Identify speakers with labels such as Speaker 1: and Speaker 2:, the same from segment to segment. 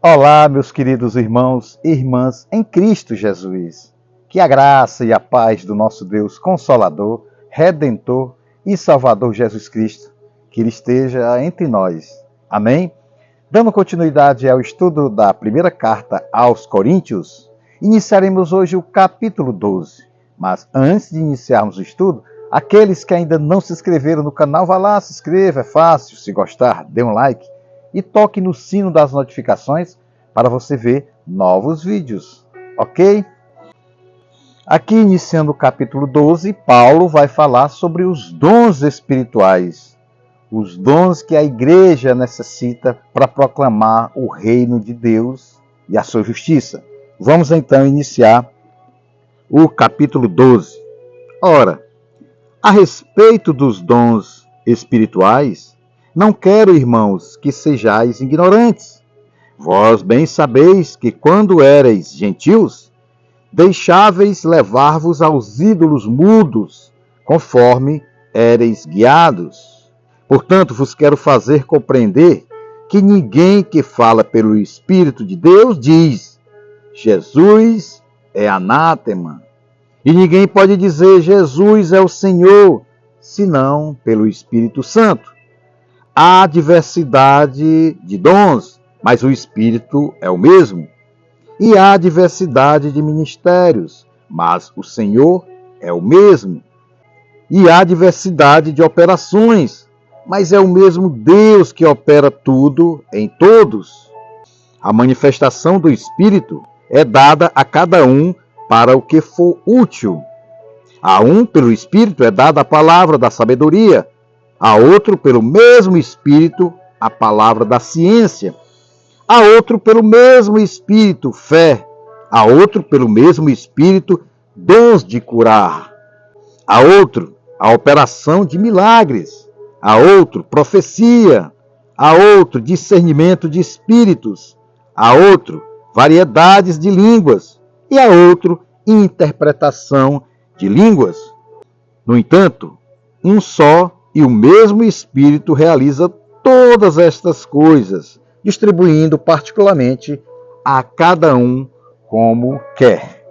Speaker 1: Olá, meus queridos irmãos e irmãs em Cristo Jesus. Que a graça e a paz do nosso Deus Consolador, Redentor e Salvador Jesus Cristo, que Ele esteja entre nós. Amém? Dando continuidade ao estudo da primeira carta aos Coríntios, iniciaremos hoje o capítulo 12. Mas antes de iniciarmos o estudo, aqueles que ainda não se inscreveram no canal, vá lá, se inscreva, é fácil. Se gostar, dê um like e toque no sino das notificações para você ver novos vídeos, ok? Aqui, iniciando o capítulo 12, Paulo vai falar sobre os dons espirituais, os dons que a igreja necessita para proclamar o reino de Deus e a sua justiça. Vamos então iniciar o capítulo 12. Ora, a respeito dos dons espirituais, não quero, irmãos, que sejais ignorantes. Vós bem sabeis que, quando éreis gentios, deixáveis levar-vos aos ídolos mudos, conforme éreis guiados. Portanto, vos quero fazer compreender que ninguém que fala pelo Espírito de Deus diz: Jesus é anátema. E ninguém pode dizer: Jesus é o Senhor, senão pelo Espírito Santo. Há diversidade de dons, mas o Espírito é o mesmo. E há diversidade de ministérios, mas o Senhor é o mesmo. E há diversidade de operações, mas é o mesmo Deus que opera tudo em todos. A manifestação do Espírito é dada a cada um para o que for útil. A um, pelo Espírito, é dada a palavra da sabedoria, a outro, pelo mesmo Espírito, a palavra da ciência, a outro, pelo mesmo Espírito, fé, a outro, pelo mesmo Espírito, dons de curar, a outro, a operação de milagres, a outro, profecia, a outro, discernimento de espíritos, a outro, variedades de línguas, e a outro, interpretação de línguas. No entanto, um só e o mesmo Espírito realiza todas estas coisas, distribuindo particularmente a cada um como quer.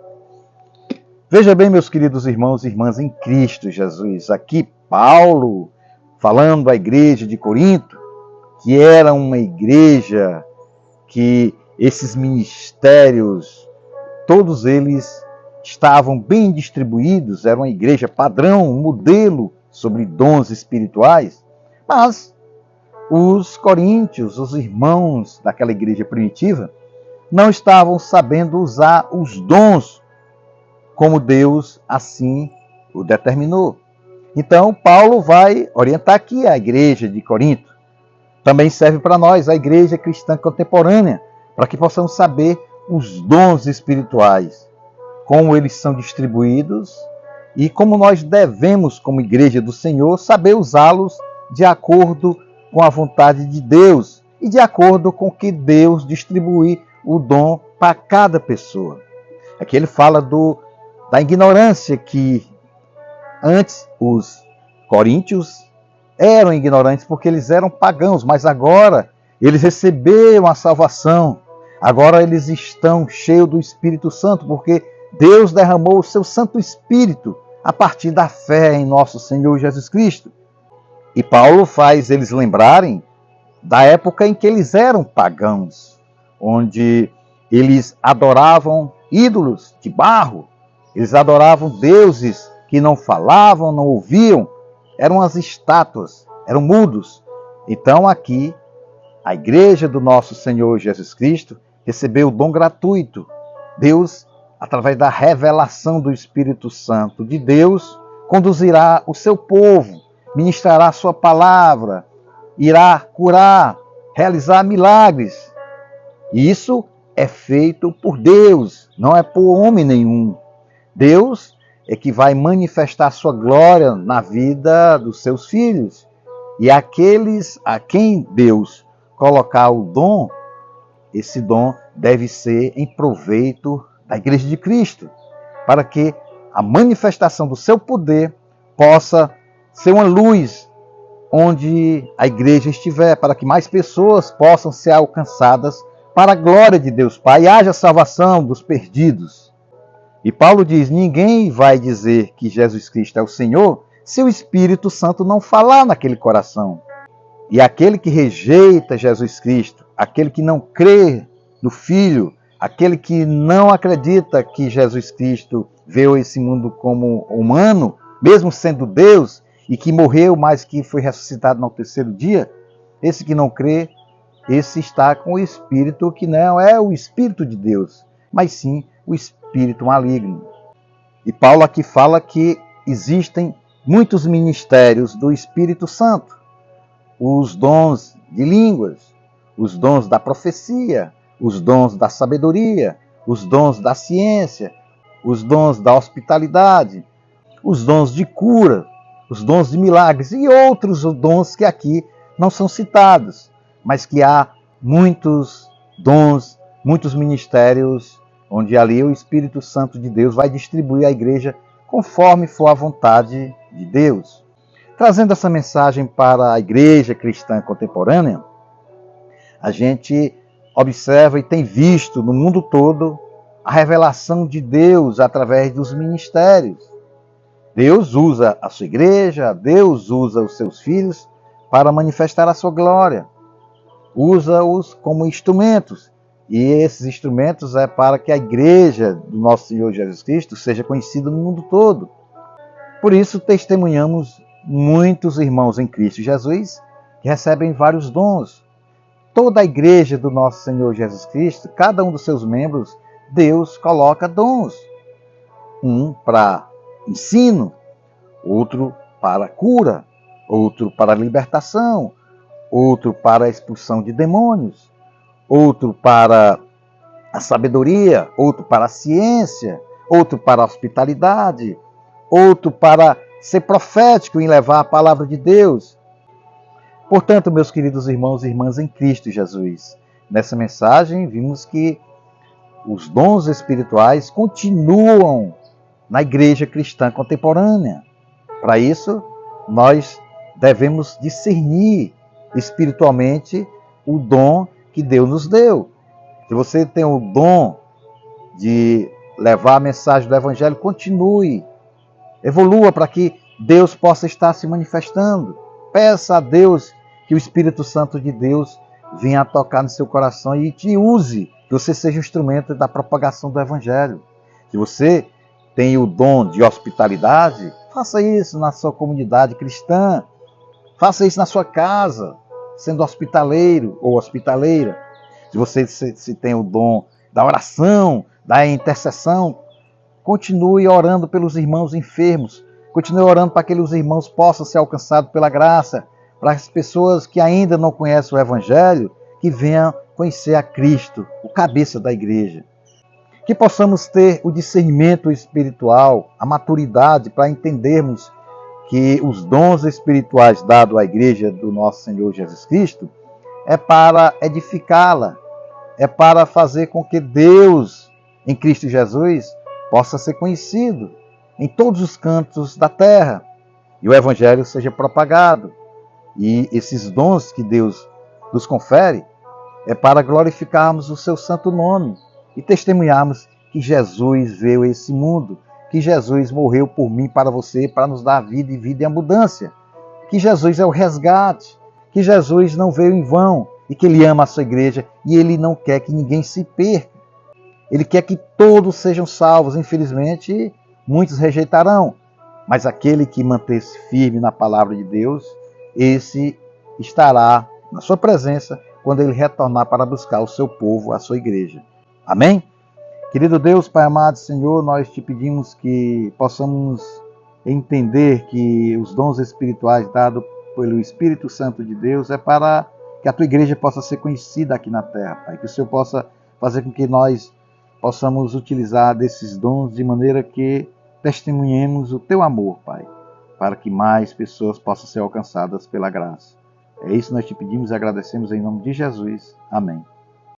Speaker 1: Veja bem, meus queridos irmãos e irmãs em Cristo Jesus, aqui Paulo falando à igreja de Corinto, que era uma igreja que esses ministérios, todos eles estavam bem distribuídos, era uma igreja padrão, um modelo sobre dons espirituais, mas os coríntios, os irmãos daquela igreja primitiva, não estavam sabendo usar os dons como Deus assim o determinou. Então, Paulo vai orientar aqui a igreja de Corinto. Também serve para nós, a igreja cristã contemporânea, para que possamos saber os dons espirituais, como eles são distribuídos e como nós devemos, como igreja do Senhor, saber usá-los de acordo com a vontade de Deus e de acordo com que Deus distribui o dom para cada pessoa. Aqui ele fala da ignorância que antes os coríntios eram ignorantes porque eles eram pagãos, mas agora eles receberam a salvação. Agora eles estão cheios do Espírito Santo porque Deus derramou o seu Santo Espírito a partir da fé em nosso Senhor Jesus Cristo. E Paulo faz eles lembrarem da época em que eles eram pagãos, onde eles adoravam ídolos de barro, eles adoravam deuses que não falavam, não ouviam, eram as estátuas, eram mudos. Então aqui, a igreja do nosso Senhor Jesus Cristo recebeu o dom gratuito. Deus, através da revelação do Espírito Santo de Deus, conduzirá o seu povo, ministrará a sua palavra, irá curar, realizar milagres. E isso é feito por Deus, não é por homem nenhum. Deus é que vai manifestar sua glória na vida dos seus filhos. E aqueles a quem Deus colocar o dom, esse dom deve ser em proveito da Igreja de Cristo, para que a manifestação do seu poder possa ser uma luz onde a igreja estiver, para que mais pessoas possam ser alcançadas para a glória de Deus Pai, e haja salvação dos perdidos. E Paulo diz, ninguém vai dizer que Jesus Cristo é o Senhor se o Espírito Santo não falar naquele coração. E aquele que rejeita Jesus Cristo, aquele que não crê no Filho, aquele que não acredita que Jesus Cristo veio esse mundo como humano, mesmo sendo Deus, e que morreu, mas que foi ressuscitado no terceiro dia, esse que não crê, esse está com o Espírito que não é o Espírito de Deus, mas sim o Espírito maligno. E Paulo aqui fala que existem muitos ministérios do Espírito Santo. Os dons de línguas, os dons da profecia, os dons da sabedoria, os dons da ciência, os dons da hospitalidade, os dons de cura, os dons de milagres e outros dons que aqui não são citados, mas que há muitos dons, muitos ministérios, onde ali o Espírito Santo de Deus vai distribuir à igreja conforme for a vontade de Deus. Trazendo essa mensagem para a igreja cristã contemporânea, a gente observa e tem visto no mundo todo a revelação de Deus através dos ministérios. Deus usa a sua igreja, Deus usa os seus filhos para manifestar a sua glória. Usa-os como instrumentos. E esses instrumentos é para que a igreja do nosso Senhor Jesus Cristo seja conhecida no mundo todo. Por isso testemunhamos muitos irmãos em Cristo Jesus que recebem vários dons. Toda a igreja do nosso Senhor Jesus Cristo, cada um dos seus membros, Deus coloca dons. Um para ensino, outro para cura, outro para libertação, outro para a expulsão de demônios, outro para a sabedoria, outro para a ciência, outro para a hospitalidade, outro para ser profético em levar a palavra de Deus. Portanto, meus queridos irmãos e irmãs em Cristo Jesus, nessa mensagem vimos que os dons espirituais continuam na igreja cristã contemporânea. Para isso, nós devemos discernir espiritualmente o dom que Deus nos deu. Se você tem o dom de levar a mensagem do Evangelho, continue, evolua para que Deus possa estar se manifestando. Peça a Deus que o Espírito Santo de Deus venha a tocar no seu coração e te use, que você seja um instrumento da propagação do Evangelho. Se você tem o dom de hospitalidade, faça isso na sua comunidade cristã, faça isso na sua casa, sendo hospitaleiro ou hospitaleira. Se você se tem o dom da oração, da intercessão, continue orando pelos irmãos enfermos, continue orando para que aqueles irmãos possam ser alcançados pela graça, para as pessoas que ainda não conhecem o Evangelho, que venham conhecer a Cristo, o cabeça da igreja. Que possamos ter o discernimento espiritual, a maturidade para entendermos que os dons espirituais dados à igreja do nosso Senhor Jesus Cristo é para edificá-la, é para fazer com que Deus, em Cristo Jesus, possa ser conhecido em todos os cantos da terra e o Evangelho seja propagado. E esses dons que Deus nos confere é para glorificarmos o seu santo nome e testemunharmos que Jesus veio a esse mundo, que Jesus morreu por mim, para você, para nos dar vida e vida em abundância, que Jesus é o resgate, que Jesus não veio em vão e que Ele ama a sua igreja e Ele não quer que ninguém se perca. Ele quer que todos sejam salvos. Infelizmente, muitos rejeitarão, mas aquele que manter-se firme na palavra de Deus, esse estará na sua presença quando Ele retornar para buscar o seu povo, a sua igreja. Amém? Querido Deus, Pai amado, Senhor, nós te pedimos que possamos entender que os dons espirituais dados pelo Espírito Santo de Deus é para que a tua igreja possa ser conhecida aqui na terra, Pai. Que o Senhor possa fazer com que nós possamos utilizar desses dons de maneira que testemunhemos o teu amor, Pai, para que mais pessoas possam ser alcançadas pela graça. É isso que nós te pedimos e agradecemos em nome de Jesus. Amém.